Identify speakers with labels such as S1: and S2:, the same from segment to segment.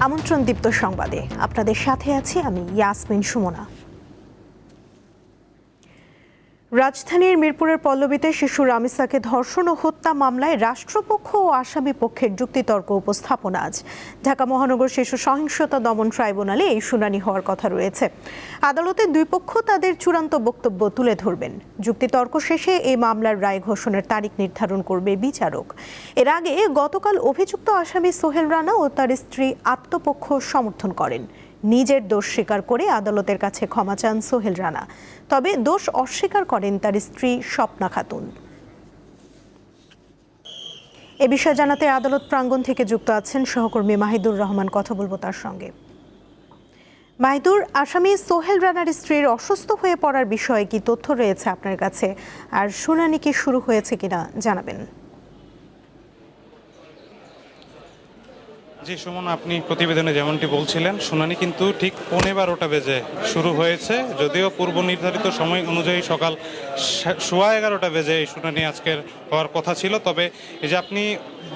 S1: আমন্ত্রণ দীপ্ত সংবাদে আপনাদের সাথে আছি আমি ইয়াসমিন সুমনা। রাজধানীর মিরপুরের পল্লবীতে শিশু রামিসাকে ধর্ষণ ও হত্যা মামলায় রাষ্ট্রপক্ষ ও আসামি পক্ষের যুক্তিতর্ক উপস্থাপন আজ। ঢাকা মহানগর শিশু সহিংসতা দমন ট্রাইব্যুনালে এই শুনানি হওয়ার কথা রয়েছে। আদালতে দুই পক্ষ তাদের চূড়ান্ত বক্তব্য তুলে ধরবেন। যুক্তিতর্ক শেষে এই মামলার রায় ঘোষণার তারিখ নির্ধারণ করবে বিচারক। এর আগে গতকাল অভিযুক্ত আসামি সোহেল রানা ও তার স্ত্রী আত্মপক্ষ সমর্থন করেন। নিজের দোষ স্বীকার করে আদালতের কাছে ক্ষমা চান সোহেল রানা, তবে দোষ অস্বীকার করেন তার স্ত্রী স্বপ্না খাতুন। এ বিষয়ে জানাতে আদালত প্রাঙ্গণ থেকে যুক্ত আছেন সহকর্মী মাহিদুর রহমান। কথা বলবো তার সঙ্গে। মাহিদুর, আসামি সোহেল রানার স্ত্রীর অসুস্থ হয়ে পড়ার বিষয়ে কি তথ্য রয়েছে আপনার কাছে, আর শুনানি কি শুরু হয়েছে কিনা জানাবেন।
S2: জি সুমন, আপনি প্রতিবেদনে যেমনটি বলছিলেন, শুনানি কিন্তু ঠিক 11:15 বেজে শুরু হয়েছে। যদিও পূর্ব নির্ধারিত সময় অনুযায়ী সকাল 11:15 বেজে এই শুনানি আজকের হওয়ার কথা ছিল। তবে এই যে আপনি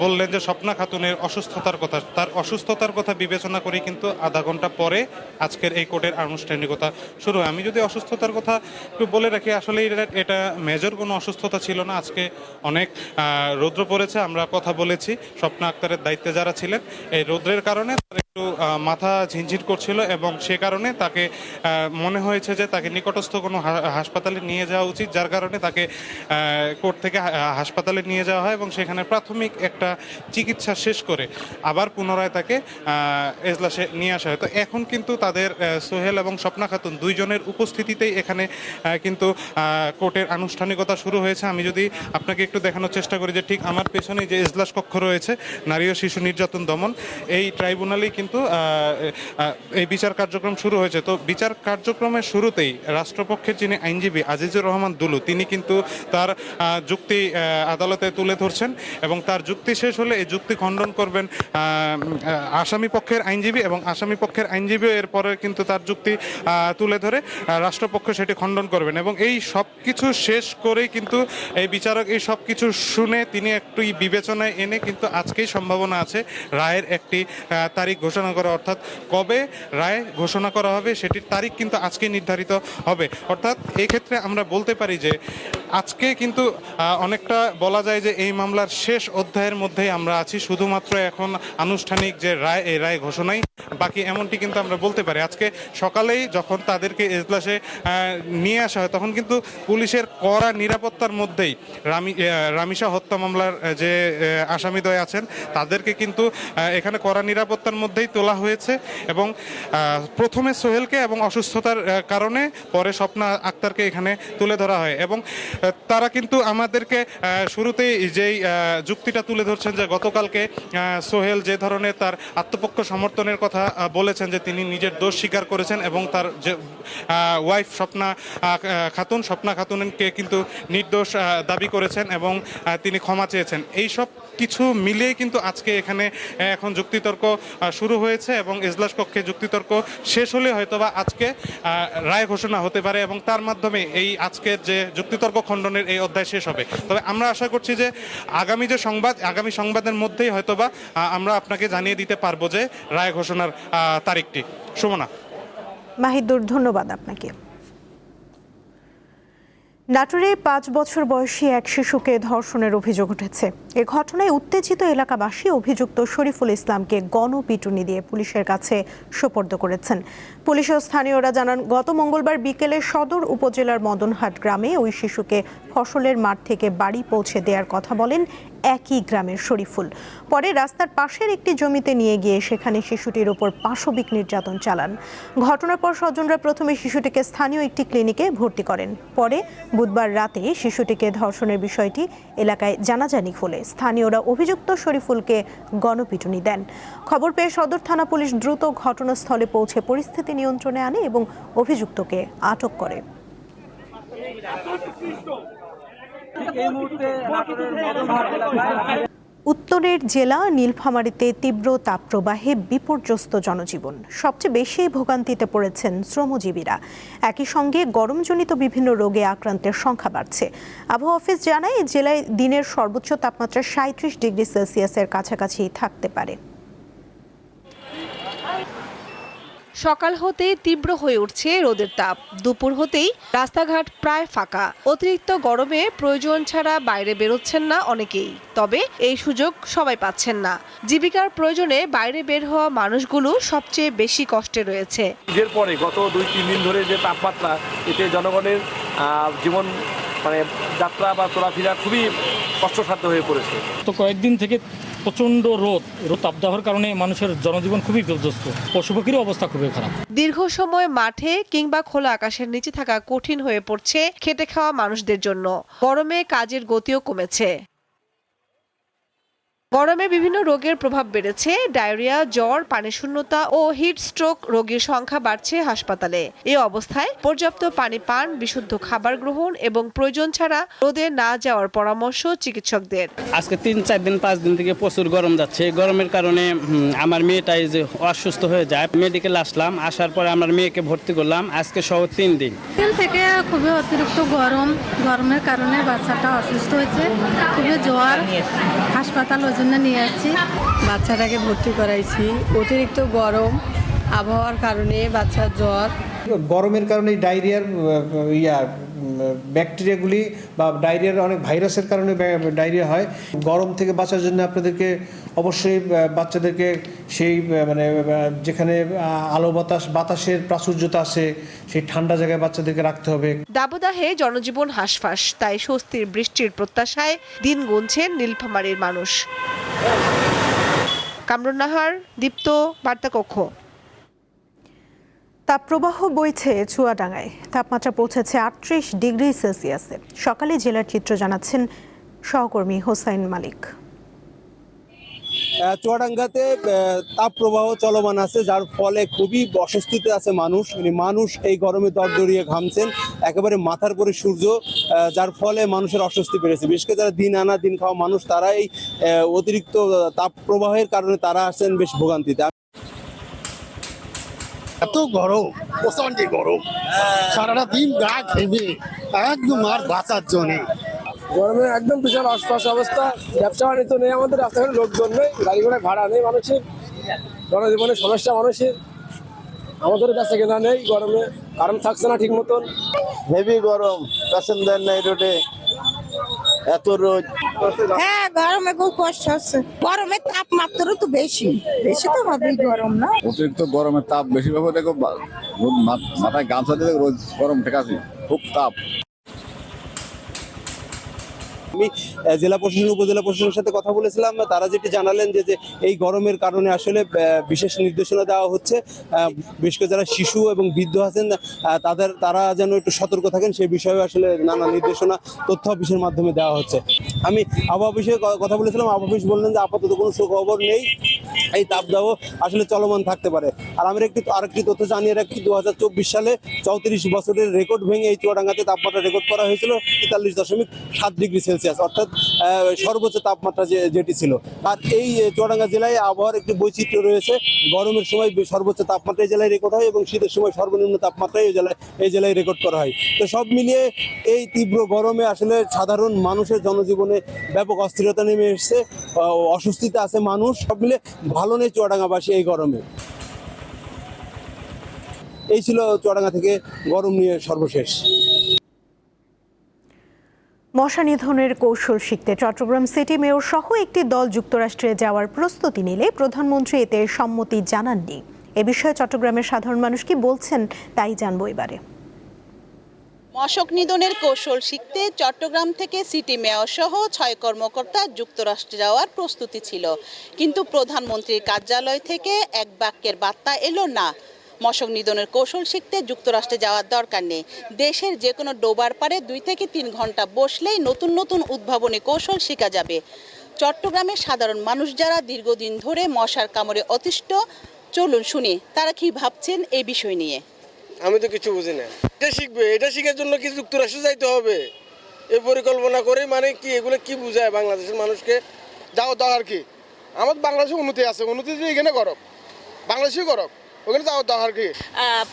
S2: বললেন যে স্বপ্না খাতুনের অসুস্থতার কথা, তার অসুস্থতার কথা বিবেচনা করে কিন্তু আধা ঘন্টা পরে আজকের এই কোর্টের আনুষ্ঠানিকতা শুরু হয়। আমি যদি অসুস্থতার কথা একটু বলে রাখি, আসলে এটা মেজর কোনো অসুস্থতা ছিল না। আজকে অনেক রৌদ্র পড়েছে, আমরা কথা বলেছি স্বপ্না আক্তারের দায়িত্বে যারা ছিলেন। এই রৌদ্রের কারণে তার একটু মাথা ঝিনঝিন করছিল এবং সে কারণে তাকে মনে হয়েছে যে তাকে নিকটস্থ কোনো হাসপাতালে নিয়ে যাওয়া উচিত, যার কারণে তাকে কোর্ট থেকে হাসপাতালে নিয়ে যাওয়া হয় এবং সেখানে প্রাথমিক একটা চিকিৎসা শেষ করে আবার পুনরায় তাকে এজলাসে নিয়ে আসা হয়। তো এখন কিন্তু তাদের সোহেল এবং স্বপ্না খাতুন দুইজনের উপস্থিতিতেই এখানে কিন্তু কোর্টের আনুষ্ঠানিকতা শুরু হয়েছে। আমি যদি আপনাকে একটু দেখানোর চেষ্টা করি যে ঠিক আমার পেছনেই যে এজলাস কক্ষ রয়েছে নারী ও শিশু নির্যাতন দমন, এই ট্রাইব্যুনালেই কিন্তু এই বিচার কার্যক্রম শুরু হয়েছে। তো বিচার কার্যক্রমের শুরুতেই রাষ্ট্রপক্ষের যিনি আইনজীবী আজিজুর রহমান দুলু, তিনি কিন্তু তার যুক্তি আদালতে তুলে ধরছেন এবং তার যুক্তি শেষ হলে এই যুক্তি খণ্ডন করবেন আসামি পক্ষের আইনজীবী, এবং আসামি পক্ষের আইনজীবীও এরপরে কিন্তু তার যুক্তি তুলে ধরে রাষ্ট্রপক্ষ সেটি খণ্ডন করবেন এবং এই সব কিছু শেষ করেই কিন্তু এই বিচারক এই সব কিছু শুনে তিনি একটু বিবেচনায় এনে কিন্তু আজকেই সম্ভাবনা আছে রায়ের একটি তারিখ ঘোষণা করা, অর্থাৎ কবে রায় ঘোষণা করা হবে সেটির তারিখ কিন্তু আজকে নির্ধারিত হবে। অর্থাৎ এই ক্ষেত্রে আমরা বলতে পারি যে আজকে কিন্তু অনেকটা বলা যায় যে এই মামলার শেষ অধ্যায়ের মধ্যেই আমরা আছি। শুধুমাত্র এখন আনুষ্ঠানিক যে রায়, এই রায় ঘোষণাই বাকি, এমনটি কিন্তু আমরা বলতে পারি। আজকে সকালেই যখন তাদেরকে এজলাসে নিয়ে আসা হয় তখন কিন্তু পুলিশের কড়া নিরাপত্তার মধ্যেই রামিসা হত্যা মামলার যে আসামিদ্বয় আছেন তাদেরকে কিন্তু এখানে কড়া নিরাপত্তার মধ্যেই তোলা হয়েছে এবং প্রথমে সোহেলকে এবং অসুস্থতার কারণে পরে স্বপ্না আক্তারকে এখানে তুলে ধরা হয় এবং তারা কিন্তু আমাদেরকে শুরুতেই যেই যুক্তিটা তুলে ধরছেন যে গতকালকে সোহেল যে ধরনের তার আত্মপক্ষ সমর্থনের কথা বলেছেন, যে তিনি নিজের দোষ স্বীকার করেছেন এবং তার যে ওয়াইফ স্বপ্না খাতুনকে কিন্তু নির্দোষ দাবি করেছেন এবং তিনি ক্ষমা চেয়েছেন। এই সব কিছু মিলিয়ে কিন্তু আজকে এখানে এখন যুক্তিতর্ক শুরু হয়েছে এবং এজলাস কক্ষে যুক্তিতর্ক শেষ হলে হয়তোবা আজকে রায় ঘোষণা হতে পারে এবং তার মাধ্যমে এই আজকের যে যুক্তিতর্ক খণ্ডনের এই অধ্যায় শেষ হবে। তবে আমরা আশা করছি যে আগামী সংবাদের মধ্যেই হয়তোবা আমরা আপনাকে জানিয়ে দিতে পারবো যে রায় ঘোষণার তারিখটি। সুমনা।
S1: মাহিদুর, ধন্যবাদ আপনাকে। নাটোরে 5 বছর বয়সী এক শিশুকে ধর্ষণের অভিযোগ উঠেছে। এ ঘটনায় উত্তেজিত এলাকাবাসী অভিযুক্ত শরীফুল ইসলামকে গণপিটুনি দিয়ে পুলিশের কাছে সোপর্দ করেছেন। পুলিশ ও স্থানীয়রা জানান, গত মঙ্গলবার বিকেলে সদর উপজেলার মদনহাট গ্রামে ওই শিশুকে ফসলের মাঠ থেকে বাড়ি পৌঁছে দেওয়ার কথা বলেন একই গ্রামের শরীফুল। পরে রাস্তার পাশের একটি জমিতে নিয়ে গিয়ে সেখানে শিশুটির ওপর পাশবিক নির্যাতন চালান। ঘটনার পর স্বজনরা প্রথমে শিশুটিকে স্থানীয় একটি ক্লিনিকে ভর্তি করেন। পরে বুধবার রাতে শিশুটিকে ধর্ষণের বিষয়টি এলাকায় জানাজানি হলে স্থানীয়রা অভিযুক্ত শরীফুলকে গণপিটুনি দেন। খবর পেয়ে সদর থানা পুলিশ দ্রুত ঘটনাস্থলে পৌঁছে পরিস্থিতি নিয়ন্ত্রণে আনে এবং অভিযুক্তকে আটক করে। উত্তরের জেলা নীলফামারীতে তীব্র তাপপ্রবাহে বিপর্যস্ত জনজীবন। সবচেয়ে বেশি ভোগান্তিতে পড়েছেন শ্রমজীবীরা। একই সঙ্গে গরমজনিত বিভিন্ন রোগে আক্রান্তের সংখ্যা বাড়ছে। আবহাওয়া অফিস জানায়, জেলায় দিনের সর্বোচ্চ তাপমাত্রা 37 ডিগ্রি সেলসিয়াসের কাছাকাছি থাকতে পারে।
S3: সকাল হতেই তীব্র হয়ে উঠছে রোদের তাপ, দুপুর হতেই রাস্তাঘাট প্রায় ফাঁকা। অতিরিক্ত গরমে প্রয়োজন ছাড়া বাইরে বেরোচ্ছেন না অনেকেই, তবে এই সুযোগ সবাই পাচ্ছেন না। জীবিকার প্রয়োজনে বাইরে বের হওয়া মানুষগুলো সবচেয়ে বেশি কষ্টে রয়েছে।
S4: ঈদের পরে গত 2-3 দিন ধরে যে তাপমাত্রা, এতে জনগণের জীবন যাত্রা বা চলাফেরা খুবই কষ্টসাধ্য হয়ে পড়েছে।
S5: তো কয়েকদিন থেকে প্রচণ্ড রোদ তাপদাহের কারণে মানুষের জনজীবন খুবই বিধ্বস্ত, পশুপক্ষীর অবস্থা খুবই খারাপ।
S3: দীর্ঘ সময় মাঠে কিংবা খোলা আকাশের নিচে থাকা কঠিন হয়ে পড়ছে খেটে খাওয়া মানুষদের জন্য। গরমে কাজের গতিও কমেছে। গরমে বিভিন্ন রোগের প্রভাব বেড়েছে। ডায়রিয়া, জ্বর, পানিশূন্যতা ও হিট স্ট্রোক রোগীর সংখ্যা বাড়ছে হাসপাতালে। এই অবস্থায় পর্যাপ্ত পানি পান, বিশুদ্ধ খাবার গ্রহণ এবং প্রয়োজন ছাড়া রোদে না যাওয়ার পরামর্শ চিকিৎসকদের।
S6: আজকে 3-4 দিন 5 দিন থেকে প্রচুর গরম যাচ্ছে। গরমের কারণে আমার মেয়েটাই যে অসুস্থ হয়ে যায়, মেডিকেলে আসলাম, আসার পরে আমার মেয়েকে ভর্তি করলাম। আজকে সহ 3 দিন
S7: থেকে খুবই অতিরিক্ত গরমের কারণে বাচ্চাটা অসুস্থ হয়েছে, খুবই জ্বর, হাসপাতাল জন্য নিয়ে আসছি।
S8: বাচ্চাটাকে ভর্তি করাইছি। অতিরিক্ত গরম আবহাওয়ার কারণে বাচ্চার জ্বর,
S9: গরমের কারণে ডায়রিয়ার ব্যাকটেরিয়াগুলি বা ডায়রিয়ার অনেক ভাইরাসের কারণে ডায়রিয়া হয়। গরম থেকে বাঁচার জন্য আপনাদেরকে অবশ্যই বাচ্চাদেরকে সেই যেখানে আলো বাতাসের প্রাচুর্যতা আছে সেই ঠান্ডা জায়গায় বাচ্চাদেরকে রাখতে হবে।
S3: দাবদাহে জনজীবন হাঁসফাঁস, তাই স্বস্তির বৃষ্টির প্রত্যাশায় দিন গুনছেন নীলফামারীর মানুষ। কামরুন নাহার, দীপ্ত, বার্তাকক্ষ।
S1: তাপপ্রবাহ বইছে চুয়াডাঙ্গায়। তাপমাত্রা পৌঁছেছে 38 ডিগ্রি সেলসিয়াসে। সকালে জেলার চিত্র জানাচ্ছেন সহকর্মী হোসাইন মালিক।
S10: চুয়াডাঙ্গাতে তাপপ্রবাহ চলমান আছে, যার ফলে খুবই অস্বস্তিতে আছে মানুষ এই গরমে দরদরিয়ে ঘামছেন, একেবারে মাথার পরে সূর্য, যার ফলে মানুষের অস্বস্তি বেড়েছে। বিশেষ করে যারা দিন আনা দিন খাওয়া মানুষ, তারা এই অতিরিক্ত তাপপ্রবাহের কারণে তারা আছেন বেশ ভোগান্তিতে।
S11: এত গরম, প্রচন্ড গরম, সারাটা দিন গা ঘেমে একদম আর বাঁচার জন্য।
S12: গরমে একদম বিশাল আশপাশ অবস্থা, ব্যবসা বাণিজ্য নেই, আমাদের রাস্তাঘাটে লোকজন নেই, গাড়ি ঘোড়া ভাড়া নেই, মানুষের জনজীবনের সমস্যা, মানুষের আমাদের কাছে কেনা নেই, গরমে কারেন্ট থাকছে না ঠিক মতন,
S10: হেভি গরম, প্যাসেঞ্জার নাই রোডে, এত রোদ।
S13: হ্যাঁ, গরমে খুব কষ্ট হচ্ছে। গরমের তাপমাত্রা তো বেশি তো হবেই গরম না।
S11: অতিরিক্ত গরমের তাপ বেশি ভাবে দেখো, মাথায় গামছা দিয়ে রোজ গরম ঠিক আছে, খুব তাপ।
S10: আমি জেলা প্রশাসন উপজেলা প্রশাসনের সাথে কথা বলেছিলাম, তারা যেটি জানালেন যে এই গরমের কারণে আসলে বিশেষ নির্দেশনা দেওয়া হচ্ছে। বিশেষ করে যারা শিশু এবং বৃদ্ধ আছেন তারা যেন একটু সতর্ক থাকেন, সেই বিষয়ে আসলে নানা নির্দেশনা তথ্য অফিসের মাধ্যমে দেওয়া হচ্ছে। আমি আবহাওয়া অফিসে কথা বলেছিলাম, আবহাওয়া অফিস বললেন যে আপাতত কোনো সুখবর নেই, এই তাপদাহ আসলে চলমান থাকতে পারে। আর আমরা আরেকটি তথ্য জানিয়ে রাখি, 2024 সালে 34 বছরের রেকর্ড ভেঙে এই চুয়াডাঙ্গাতে তাপমাত্রা রেকর্ড করা হয়েছিল 43.7 ডিগ্রি সেলসিয়াস, অর্থাৎ সর্বোচ্চ তাপমাত্রা যেটি ছিল। আর এই চুয়াডাঙ্গা জেলায় আবহাওয়ার একটি বৈচিত্র্য রয়েছে। গরমের সময় সর্বোচ্চ তাপমাত্রা এই জেলায় রেকর্ড হয় এবং শীতের সময় সর্বনিম্ন তাপমাত্রা এই জেলায় রেকর্ড করা হয়। তো সব মিলিয়ে এই তীব্র গরমে আসলে সাধারণ মানুষের জনজীবনে ব্যাপক অস্থিরতা নেমে এসেছে, অস্বস্তিতে আছে মানুষ। সব মিলে ভালো নেই চুয়াডাঙ্গাবাসী এই গরমে। এই ছিল চুয়াডাঙ্গা থেকে গরম নিয়ে সর্বশেষ।
S1: মশা নিধনের কৌশল শিখতে চট্টগ্রাম সিটি মেয়র সহ একটি দল যুক্তরাষ্ট্রে যাওয়ার প্রস্তুতি নিলে প্রধানমন্ত্রী এতে সম্মতি জানাননি। এ বিষয়ে চট্টগ্রামের সাধারণ মানুষ কি বলছেন তাই জানবো এবারে।
S14: মশক নিধনের কৌশল শিখতে চট্টগ্রাম থেকে সিটি মেয়র সহ 6 কর্মকর্তা যুক্তরাষ্ট্রে যাওয়ার প্রস্তুতি ছিল, কিন্তু প্রধানমন্ত্রীর কার্যালয় থেকে এক বাক্যের বার্তা এলো না। মশক নিধনের কৌশল শিখতে যুক্তরাষ্ট্রে যাওয়ার দরকার নেই, দেশের যে কোনো ডোবার পারে 2 থেকে 3 ঘন্টা বসলেই নতুন নতুন উদ্ভাবনী কৌশল শেখা যাবে। চট্টগ্রামের সাধারণ মানুষ যারা দীর্ঘদিন ধরে মশার কামড়ে অতিষ্ঠ, চলুন শুনি তারা কি ভাবছেন এই বিষয় নিয়ে।
S12: আমি তো কিছু বুঝি না। এটা শিখবে, এটা শেখার জন্য কি যুক্তরাষ্ট্রে যাইতে হবে? এই পরিকল্পনা করে কি এগুলো কি বুঝায় বাংলাদেশের মানুষকে? যাও দরকার কি? আমাদের বাংলাদেশে উন্নতি আছে, উন্নতি এখানে করো, বাংলাদেশেও করো, ওখানে যাও দরকার কি?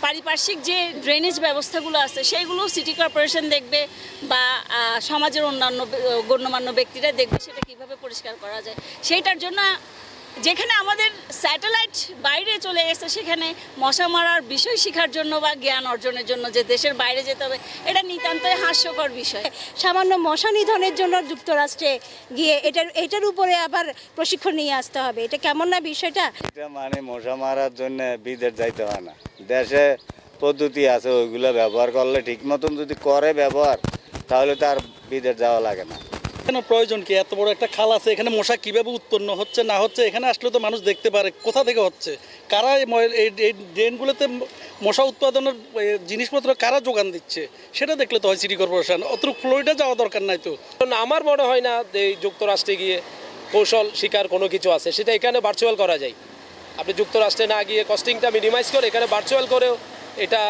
S15: পারিপার্শ্বিক যে ড্রেনেজ ব্যবস্থাগুলো আছে সেইগুলো সিটি কর্পোরেশন দেখবে বা সমাজের অন্যান্য গণ্যমান্য ব্যক্তিরা দেখবে সেটা কিভাবে পরিষ্কার করা যায়। সেইটার জন্য যেখানে আমাদের স্যাটেলাইট বাইরে চলে গেছে, সেখানে মশা মারার বিষয় শেখার জন্য বা জ্ঞান অর্জনের জন্য যে দেশের বাইরে যেতে হবে, এটা নিতান্তই হাস্যকর বিষয়।
S16: সামান্য মশা নিধনের জন্য যুক্তরাষ্ট্রে গিয়ে এটার উপরে আবার প্রশিক্ষণ নিয়ে আসতে হবে, এটা কেমন না বিষয়টা?
S17: এটা মানে মশা মারার জন্য বিদেশ যাইতে হয় না, দেশে পদ্ধতি আছে, ওইগুলো ব্যবহার করলে ঠিক মতন যদি করে ব্যবহার, তাহলে তার বিদেশ যাওয়া লাগে না।
S18: কেন প্রয়োজন কি? এত বড় একটা খাল আছে, এখানে মশা কিভাবে উৎপন্ন হচ্ছে না হচ্ছে, এখানে আসলে তো মানুষ দেখতে পারে কোথা থেকে হচ্ছে, কারা এই ড্রেনগুলোতে মশা উৎপাদনের জিনিসপত্র কারা যোগান দিচ্ছে, সেটা দেখলে তো হয় সিটি কর্পোরেশন। অত ফ্লোরিডা যাওয়া দরকার নাই তো।
S4: আমার মনে হয় না এই যুক্তরাষ্ট্রে গিয়ে কৌশল শিকার কোনো কিছু আছে, সেটা এখানে ভার্চুয়াল করা যায়। আপনি যুক্তরাষ্ট্রে না গিয়ে কস্টিংটা মিনিমাইজ করে এখানে ভার্চুয়াল করেও এটা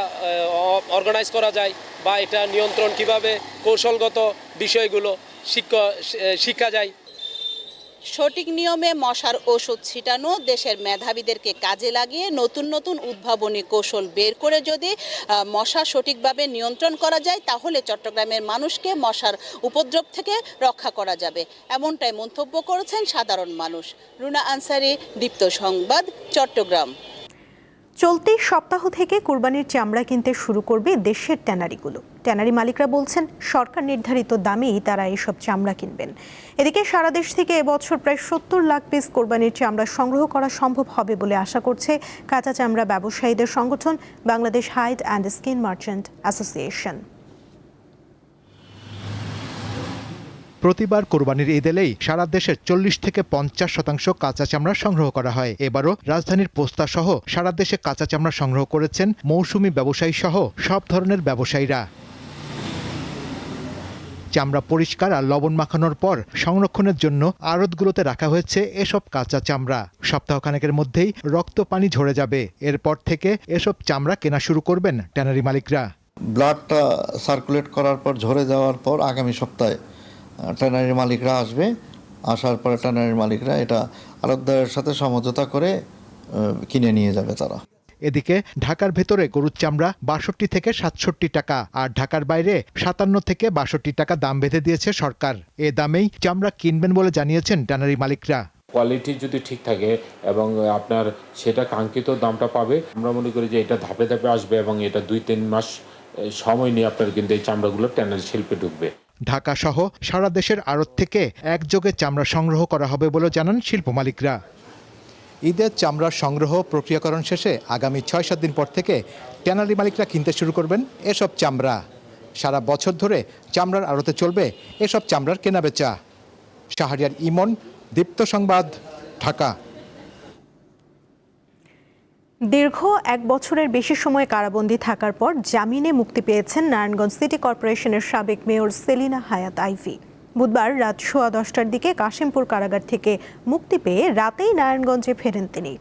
S4: অর্গানাইজ করা যায়, বা এটা নিয়ন্ত্রণ কিভাবে কৌশলগত বিষয়গুলো শিক্ষা যায়।
S14: সঠিক নিয়মে মশার ওষুধ ছিটানো, দেশের মেধাবীদেরকে কাজে লাগিয়ে নতুন নতুন উদ্ভাবনী কৌশল বের করে যদি মশা সঠিকভাবে নিয়ন্ত্রণ করা যায়, তাহলে চট্টগ্রামের মানুষকে মশার উপদ্রব থেকে রক্ষা করা যাবে, এমনটাই মন্তব্য করেছেন সাধারণ মানুষ। রুনা আনসারি, দীপ্ত সংবাদ, চট্টগ্রাম।
S1: চলতি সপ্তাহ থেকে কুরবানির চামড়া কিনতে শুরু করবে দেশের ট্যানারিগুলো। ট্যানারি মালিকরা বলছেন সরকার নির্ধারিত দামেই তারা এসব চামড়া কিনবেন। এদিকে সারা দেশ থেকে এবছর প্রায় ৭০ লাখ পিস কোরবানির চামড়া সংগ্রহ করা সম্ভব হবে বলে আশা করছে কাঁচা চামড়া ব্যবসায়ীদের সংগঠন Bangladesh hide and skin merchant association.
S19: প্রতিবার কোরবানির ঈদ এলেই সারা দেশের ৪০ থেকে ৫০% কাঁচা চামড়া সংগ্রহ করা হয়। এবারও রাজধানীর পোস্তা সহ সারা দেশে কাঁচা চামড়া সংগ্রহ করেছেন মৌসুমি ব্যবসায়ী সহ সব ধরনের ব্যবসায়ীরা। চামড়া পরিষ্কার আর লবণ মাখানোর পর সংরক্ষণের জন্য আড়তগুলোতে রাখা হয়েছে এসব কাঁচা চামড়া। সপ্তাহখানেকের মধ্যেই রক্ত পানি ঝরে যাবে। এরপর থেকে এসব চামড়া কেনা শুরু করবেন ট্যানারি মালিকরা।
S20: ব্লাডটা সার্কুলেট করার পর ঝরে যাওয়ার পর আগামী সপ্তাহে ট্যানারি মালিকরা আসবে। আসার পরে ট্যানারি মালিকরা এটা আড়তদারের সাথে সমঝোতা করে কিনে নিয়ে যাবে তারা।
S19: এদিকে ঢাকার ভেতরে গরুর চামড়া ৬২ থেকে ৬৭ টাকা আর ঢাকার বাইরে ৫৭ থেকে ৬২ টাকা দাম বেঁধে দিয়েছে সরকার। এ দামেই চামড়া কিনবেন বলে জানিয়েছেন ট্যানারি মালিকরা।
S21: কোয়ালিটি যদি ঠিক থাকে এবং আপনার সেটা কাঙ্ক্ষিত দামটা পাবে, আমরা মনে করি যে এটা ধাপে ধাপে আসবে এবং এটা ২-৩ মাস সময় নিয়ে আপনার কিন্তু এই চামড়াগুলো ট্যানারি শিল্পে ঢুকবে।
S19: ঢাকা সহ সারা দেশের আড়ত থেকে একযোগে চামড়া সংগ্রহ করা হবে বলে জানান শিল্প মালিকরা। ঈদের চামড়ার সংগ্রহ প্রক্রিয়াকরণ শেষে আগামী ৬-৭ দিন পর থেকে ট্যানারি মালিকরা কিনতে শুরু করবেন এসব চামড়া। সারা বছর ধরে চামড়ার আড়তে চলবে এসব চামড়ার কেনাবেচা। শাহরিয়ার ইমন, দীপ্ত সংবাদ, ঢাকা।
S1: দীর্ঘ ১ বছরের বেশি সময় কারাবন্দী থাকার পর জামিনে মুক্তি পেয়েছেন নারায়ণগঞ্জ সিটি কর্পোরেশনের সাবেক মেয়র সেলিনা হায়াত আইভী। বুধবার রাত 10:15টার দিকে কাশিমপুর কারাগার থেকে মুক্তি পেয়ে রাতেই নারায়ণগঞ্জে ফেরেন তিনি।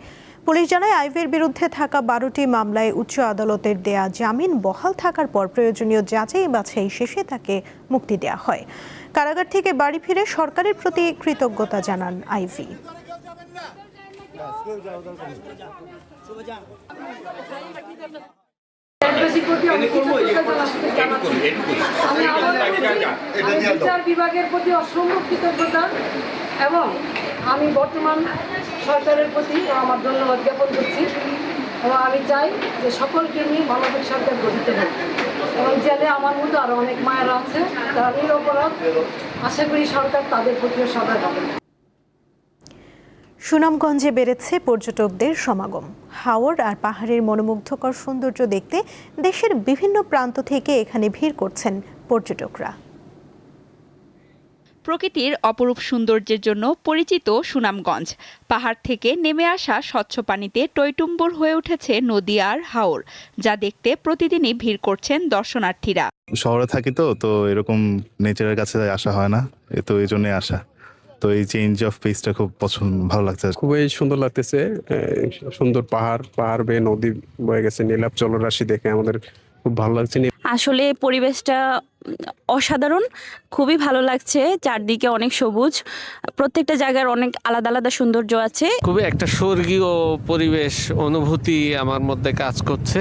S1: পুলিশ জানায় আইভীর বিরুদ্ধে থাকা 12টি মামলায় উচ্চ আদালতের দেয়া জামিন বহাল থাকার পর প্রয়োজনীয় যাচাই বাছাই শেষে তাকে মুক্তি দেওয়া হয়। কারাগার থেকে বাড়ি ফিরে সরকারের প্রতি কৃতজ্ঞতা জানান আইভী।
S22: বিচার বিভাগের প্রতি অসম্ভব কৃতজ্ঞতা এবং আমি বর্তমান সরকারের প্রতি আমার ধন্যবাদ জ্ঞাপন করছি এবং আমি চাই যে সকলকে নিয়ে বাংলাদেশ সরকার গঠিত হোক এবং জেলে আমার মতো আরও অনেক মায়েরা আছে তারা নিরপরাধ। আশা করি সরকার তাদের প্রতিও সদয় হবে।
S1: সুনামগঞ্জে বেড়েছে পর্যটকদের সমাগম। হাওর আর পাহাড়ের মনোমুগ্ধকর সৌন্দর্য দেখতে দেশের বিভিন্ন প্রান্ত থেকে এখানে ভিড় করছেন পর্যটকরা।
S23: প্রকৃতির অপরূপ সৌন্দর্যের জন্য পরিচিত সুনামগঞ্জ। পাহাড় থেকে নেমে আসা স্বচ্ছ পানিতে টইটুম্বুর হয়ে উঠেছে নদী আর হাওর, যা দেখতে প্রতিদিনই ভিড় করছেন দর্শনার্থীরা।
S24: শহরে থাকি তো এরকম নেচারের কাছে আসা হয় না, তো এই জন্যই আসা। তো এই চেঞ্জ অফ পেসটা খুব ভালো লাগছে।
S25: খুবই সুন্দর লাগতেছে। সুন্দর পাহাড় বেয়ে নদী বয়ে গেছে, নীলাভ জলরাশি দেখে আমাদের খুব ভালো লাগছে।
S2: আসলে পরিবেশটা অসাধারণ, খুবই ভালো লাগছে। চারদিকে অনেক সবুজ, প্রত্যেকটা জায়গার অনেক আলাদা আলাদা সৌন্দর্য আছে।
S5: খুবই একটা স্বর্গীয় পরিবেশ অনুভূতি আমার মধ্যে কাজ করছে।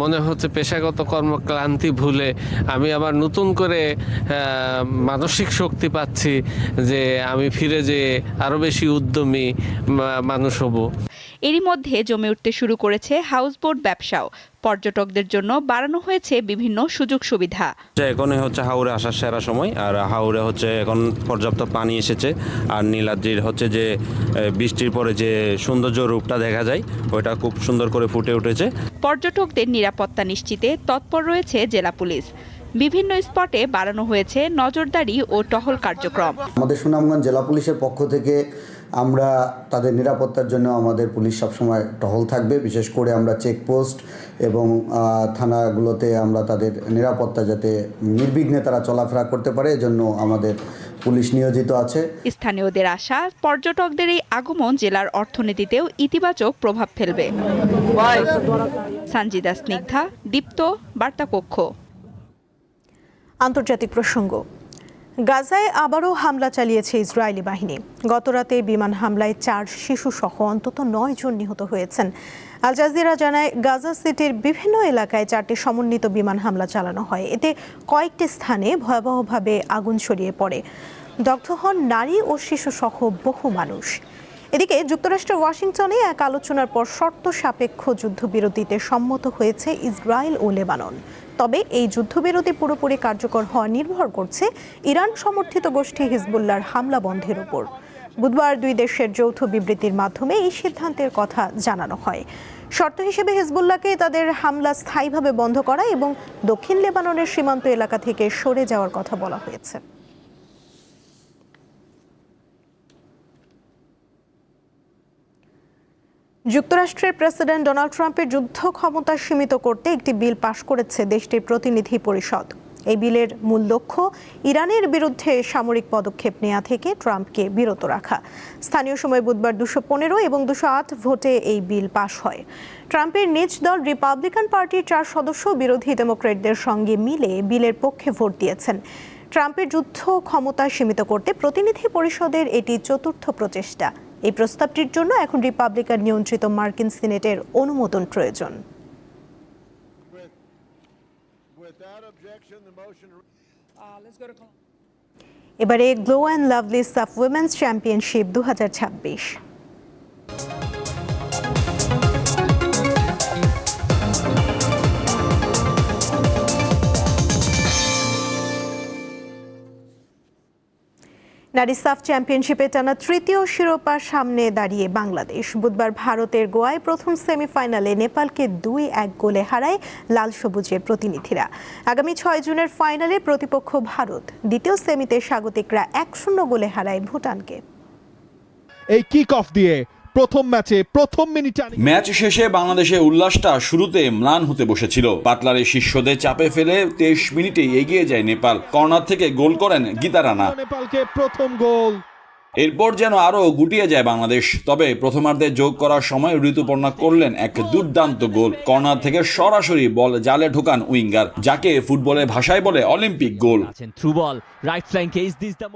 S5: মনে হচ্ছে পেশাগত কর্মক্লান্তি ভুলে আমি আবার নতুন করে মানসিক শক্তি পাচ্ছি যে আমি ফিরে যেয়ে আরও বেশি উদ্যমী মানুষ হব।
S23: এরই মধ্যে জমে উঠতে শুরু করেছে হাউসবোট ব্যবসাও। পর্যটকদের জন্য বাড়ানো হয়েছে বিভিন্ন সুযোগ সুবিধা।
S6: এখন হচ্ছে হাওরে আসার সেরা সময়, আর হাওরে হচ্ছে এখন পর্যাপ্ত পানি এসেছে, আর নীলাদ্রির হচ্ছে যে বৃষ্টির পরে যে সৌন্দর্য রূপটা দেখা যায় ওইটা খুব সুন্দর করে ফুটে উঠেছে।
S23: পর্যটকদের নিরাপত্তা নিশ্চিতে তৎপর রয়েছে জেলা পুলিশ। বিভিন্ন স্পটে বাড়ানো হয়েছে নজরদারি ও টহল কার্যক্রম।
S7: আমাদের সুনামগঞ্জ জেলা পুলিশের পক্ষ থেকে আমরা তাদের নিরাপত্তার জন্য আমাদের পুলিশ সবসময় টহল থাকবে। বিশেষ করে আমরা চেকপোস্ট এবং থানাগুলোতে আমরা তাদের নিরাপত্তা যাতে নির্বিঘ্নে তারা চলাফেরা করতে পারে এজন্য আমাদের পুলিশ নিয়োজিত আছে।
S23: স্থানীয়দের আশা, পর্যটকদের এই আগমন জেলার অর্থনীতিতেও ইতিবাচক প্রভাব ফেলবে। সঞ্জিদা স্নিগ্ধা, দীপ্ত, বার্তা কক্ষ।
S1: আন্তর্জাতিক প্রসঙ্গ। গাজায় আবারও হামলা চালিয়েছে ইসরায়েলি বাহিনী। গতরাতে বিমান হামলায় 4 শিশুসহ অন্তত 9 জন নিহত হয়েছেন। আল জাজিরা জানায়, গাজা সিটির বিভিন্ন এলাকায় 4টি সমন্বিত বিমান হামলা চালানো হয়। এতে কয়েকটি স্থানে ভয়াবহভাবে আগুন ছড়িয়ে পড়ে। দগ্ধ হন নারী ও শিশুসহ বহু মানুষ। এদিকে যুক্তরাষ্ট্রের ওয়াশিংটনে এক আলোচনার পর শর্ত সাপেক্ষ যুদ্ধবিরতিতে সম্মত হয়েছে ইসরায়েল ও লেবানন। তবে এই যুদ্ধবিরতি পুরোপুরি কার্যকর হওয়া নির্ভর করছে ইরান সমর্থিত গোষ্ঠী হিজবুল্লাহর হামলা বন্ধের উপর। বুধবার 2 দেশের যৌথ বিবৃতির মাধ্যমে এই সিদ্ধান্তের কথা জানানো হয়। শর্ত হিসেবে হিজবুল্লাহকে তাদের হামলা স্থায়ীভাবে বন্ধ করা এবং দক্ষিণ লেবাননের সীমান্ত এলাকা থেকে সরে যাওয়ার কথা বলা হয়েছে। যুক্তরাষ্ট্রের প্রেসিডেন্ট ডোনাল্ড ট্রাম্পের যুদ্ধ ক্ষমতা সীমিত করতে একটি বিল পাশ করেছে দেশটির প্রতিনিধি পরিষদ। এই বিলের মূল লক্ষ্য ইরানের বিরুদ্ধে সামরিক পদক্ষেপ নেওয়া থেকে ট্রাম্পকে বিরত রাখা। স্থানীয় সময় বুধবার 215 এবং 208 ভোটে এই বিল পাশ হয়। ট্রাম্পের নিজ দল রিপাবলিকান পার্টির 4 সদস্য বিরোধী ডেমোক্র্যাটদের সঙ্গে মিলে বিলের পক্ষে ভোট দিয়েছেন। ট্রাম্পের যুদ্ধ ক্ষমতা সীমিত করতে প্রতিনিধি পরিষদের এটি 4র্থ প্রচেষ্টা। এই প্রস্তাবটির জন্য এখন রিপাবলিকান নিয়ন্ত্রিত মার্কিন সিনেটের অনুমোদন প্রয়োজন। এবারে গ্লো অ্যান্ড লাভলি সাফ উইমেন্স চ্যাম্পিয়নশিপ 2026। নারী সাফ চ্যাম্পিয়নশিপে টানা 3য় শিরোপার সামনে দাঁড়িয়ে বাংলাদেশ। বুধবার ভারতের গোয়ায় প্রথম সেমিফাইনালে নেপালকে 2-1 গোলে হারায় লাল সবুজের প্রতিনিধিরা। আগামী 6 জুনের ফাইনালে প্রতিপক্ষ ভারত। দ্বিতীয় সেমিতে স্বাগতিকরা 1-0 গোলে হারায় ভুটানকে।
S25: এই কিক অফ দিয়ে প্রথম ম্যাচে প্রথম মিনিটে
S26: ম্যাচ শেষে বাংলাদেশের উল্লাসটা শুরুতে ম্লান হতে বসেছিল। পাটলারের শিষ্যদের চাপে ফেলে 23 মিনিটেই এগিয়ে যায় নেপাল। কর্নার থেকে গোল করেন গীতা রানা।
S25: নেপালকে প্রথম গোল।
S26: এরপর যেন আরও গুটিয়ে যায় বাংলাদেশ। তবে প্রথমার্ধে যোগ করার সময় ঋতুপর্ণা করলেন এক দুর্দান্ত গোল। কর্নার থেকে সরাসরি বল জালে ঢোকান উইঙ্গার, যাকে ফুটবলের ভাষায় বলে অলিম্পিক গোল।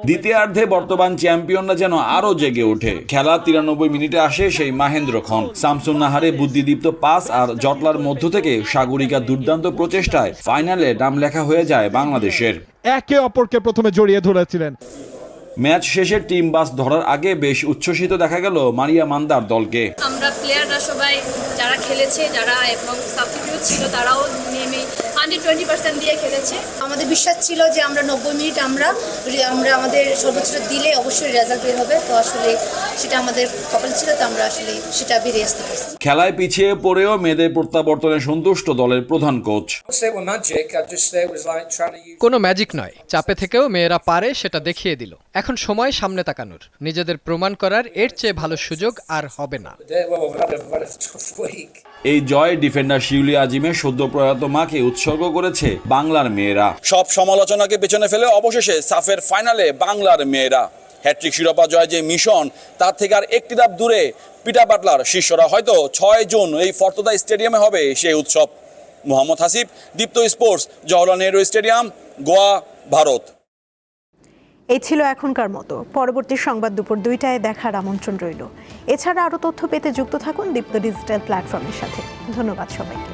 S26: দ্বিতীয়ার্ধে বর্তমান চ্যাম্পিয়নরা যেন আরও জেগে ওঠে। খেলা 93 মিনিটে আসে সেই মাহেন্দ্র খন। শামসুন নাহারে বুদ্ধিদীপ্ত পাস আর জটলার মধ্য থেকে সাগরিকা দুর্দান্ত প্রচেষ্টায় ফাইনালে নাম লেখা হয়ে যায় বাংলাদেশের।
S25: একে অপরকে প্রথমে জড়িয়ে ধরেছিলেন।
S26: ম্যাচ শেষে টিম বাস ধরার আগে বেশ উচ্ছ্বসিত দেখা গেল মারিয়া মান্দার দলকে।
S15: আমরা প্লেয়াররা সবাই যারা খেলেছে, যারা এবং সাবস্টিটিউট ছিল, তারাও নেমে 120% দিয়ে খেলেছে। আমাদের বিশ্বাস ছিল যে আমরা 90 মিনিট আমরা আমাদের সর্বোচ্চ দিলে অবশ্যই রেজাল্ট বের হবে। তো আসলে সেটা আমাদের কপাল ছিল, তো আমরা আসলে সেটা বেরিয়ে আসতে পারছি।
S26: খেলায় পিছিয়ে পড়েও মেয়েদের প্রত্যাবর্তনে সন্তুষ্ট দলের প্রধান কোচ।
S27: কোনো ম্যাজিক নয়, চাপে থেকেও মেয়েরা পারে সেটা দেখিয়ে দিল। এখন সময় সামনে তাকানোর, নিজেদের প্রমাণ করার এর চেয়ে ভালো সুযোগ আর হবে না।
S26: এই জয় ডিফেন্ডার শিউলি আজিমের সদ্য প্রয়াত মাকে উৎসর্গ করেছে বাংলার মেয়েরা। সব সমালোচনাকে পেছনে ফেলে অবশেষে সাফের ফাইনালে বাংলার মেয়েরা। হ্যাট্রিক শিরোপা জয় যে মিশন, তার থেকে আর একটি ধাপ দূরে পিটা পাটলার শিষ্যরা। হয়তো 6 জুন এই ফর্তদা স্টেডিয়ামে হবে সেই উৎসব।
S3: মোহাম্মদ হাসিব, দীপ্ত স্পোর্টস, জওহরলাল নেহরু স্টেডিয়াম, গোয়া, ভারত।
S1: এই ছিল এখনকার মতো। পরবর্তী সংবাদ দুপুর 2টায় দেখার আমন্ত্রণ রইল। এছাড়া আরও তথ্য পেতে যুক্ত থাকুন দীপ্ত ডিজিটাল প্ল্যাটফর্মের সাথে। ধন্যবাদ সবাইকে।